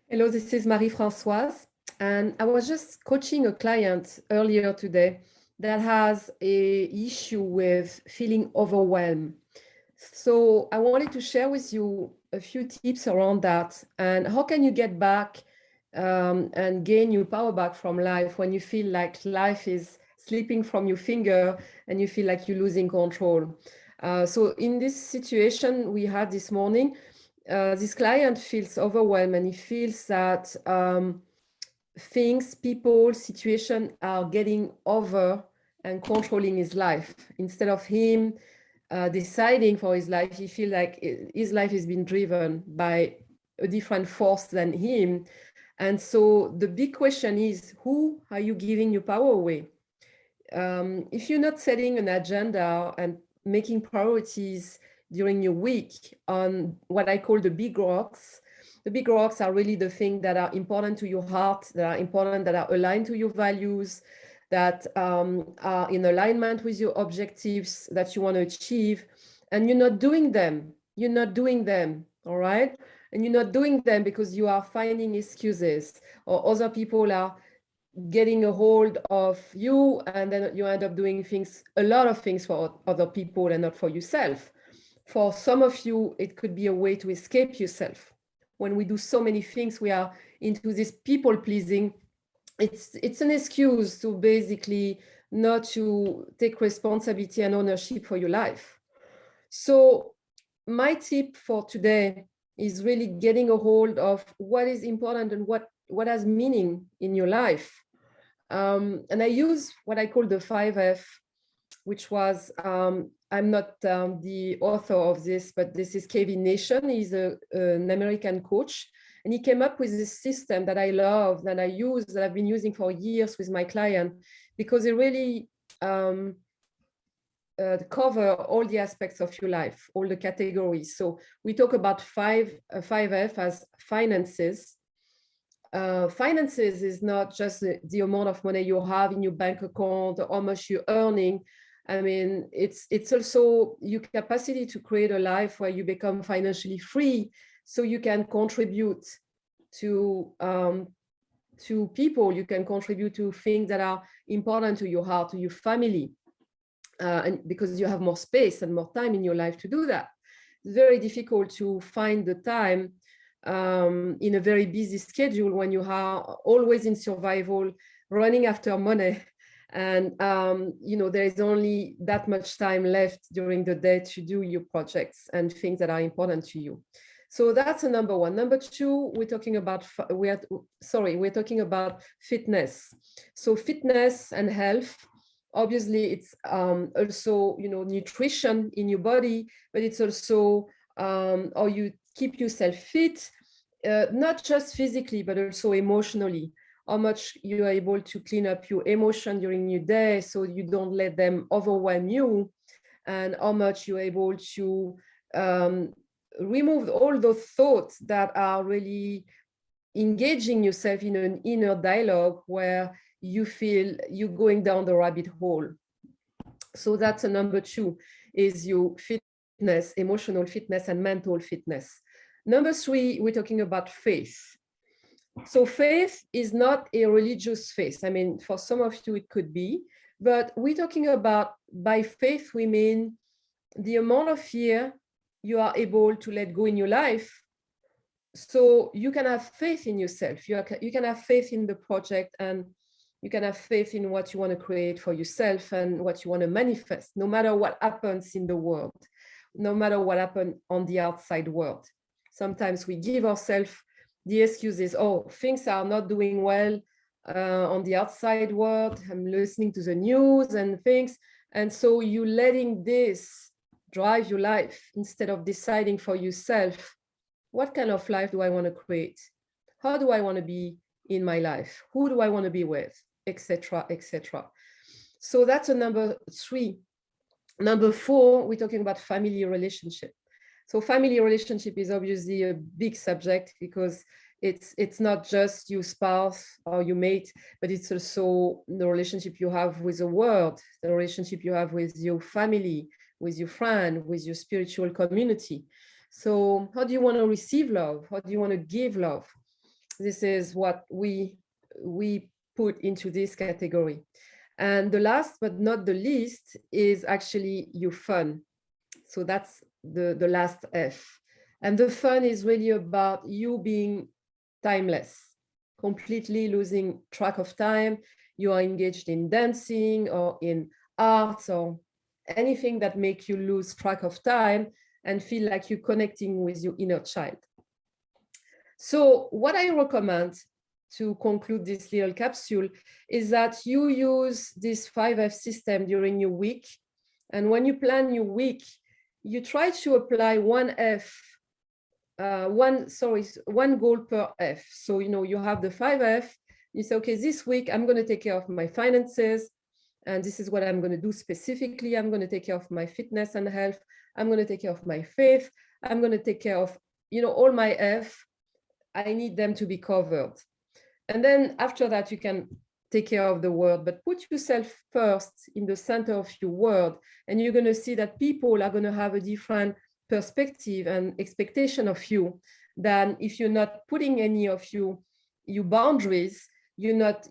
Hello, this is Marie-Françoise, and I was just coaching a client earlier today that has a issue with feeling overwhelmed. So I wanted to share with you a few tips around that and how can you get back and gain your power back from life when you feel like life is slipping from your finger and you feel like you're losing control. So in this situation we had this morning, this client feels overwhelmed and he feels that things, people, situation are getting over and controlling his life. Instead of him deciding for his life, he feels like his life is being driven by a different force than him. And so the big question is, who are you giving your power away? If you're not setting an agenda and making priorities during your week on what I call the big rocks are really the things that are important to your heart, that are important, that are aligned to your values, that are in alignment with your objectives that you want to achieve, and you're not doing them. All right? And you're not doing them because you are finding excuses or other people are getting a hold of you, and then you end up doing a lot of things for other people and not for yourself. For some of you, it could be a way to escape yourself. When we do so many things, we are into this people pleasing. It's an excuse to basically not to take responsibility and ownership for your life. So my tip for today is really getting a hold of what is important and what has meaning in your life. And I use what I call the 5F, which was, I'm not the author of this, but this is Kevin Nation. He's an American coach. And he came up with this system that I love, that I use, that I've been using for years with my client, because it really cover all the aspects of your life, all the categories. So we talk about 5F as finances. Finances is not just the amount of money you have in your bank account or how much you're earning. I mean, it's also your capacity to create a life where you become financially free, so you can contribute to people. You can contribute to things that are important to your heart, to your family, and because you have more space and more time in your life to do that. It's very difficult to find the time in a very busy schedule when you are always in survival, running after money. And, there is only that much time left during the day to do your projects and things that are important to you. So that's a number one. Number two, we're talking about fitness. So fitness and health. Obviously, it's also, nutrition in your body, but it's also how you keep yourself fit, not just physically, but also emotionally. How much you are able to clean up your emotion during your day so you don't let them overwhelm you, and how much you're able to remove all those thoughts that are really engaging yourself in an inner dialogue where you feel you're going down the rabbit hole. So that's a number two, is your fitness, emotional fitness and mental fitness. Number three, we're talking about faith. So faith is not a religious faith. I mean, for some of you, it could be, but we're talking about, by faith, we mean the amount of fear you are able to let go in your life, so you can have faith in yourself. You can have faith in the project, and you can have faith in what you want to create for yourself and what you want to manifest, no matter what happens in the world, no matter what happens on the outside world. Sometimes we give ourselves the excuses, oh, things are not doing well on the outside world. I'm listening to the news and things. And so you letting this drive your life instead of deciding for yourself, what kind of life do I want to create? How do I want to be in my life? Who do I want to be with? Etc., etc. So that's a number three. Number four, we're talking about family relationship. So family relationship is obviously a big subject, because it's not just your spouse or your mate, but it's also the relationship you have with the world, the relationship you have with your family, with your friend, with your spiritual community. So how do you want to receive love? How do you want to give love? This is what we put into this category. And the last but not the least is actually your fun. So that's the last F. And the fun is really about you being timeless, completely losing track of time. You are engaged in dancing or in art or anything that makes you lose track of time and feel like you're connecting with your inner child. So what I recommend to conclude this little capsule is that you use this 5F system during your week. And when you plan your week, you try to apply one goal per F. So, you have the 5F, you say, okay, this week I'm going to take care of my finances. And this is what I'm going to do specifically. I'm going to take care of my fitness and health. I'm going to take care of my faith. I'm going to take care of, all my F. I need them to be covered. And then after that, you can take care of the world, but put yourself first in the center of your world. And you're going to see that people are going to have a different perspective and expectation of you than if you're not putting any of your boundaries. You're not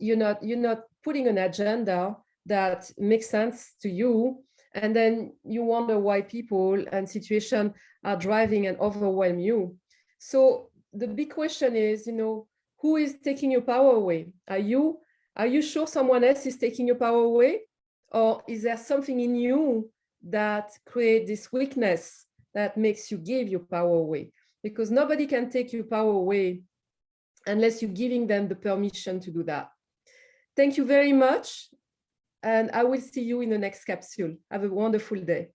putting an agenda that makes sense to you. And then you wonder why people and situations are driving and overwhelm you. So the big question is, who is taking your power away? Are you sure someone else is taking your power away? Or is there something in you that creates this weakness that makes you give your power away? Because nobody can take your power away unless you're giving them the permission to do that. Thank you very much. And I will see you in the next capsule. Have a wonderful day.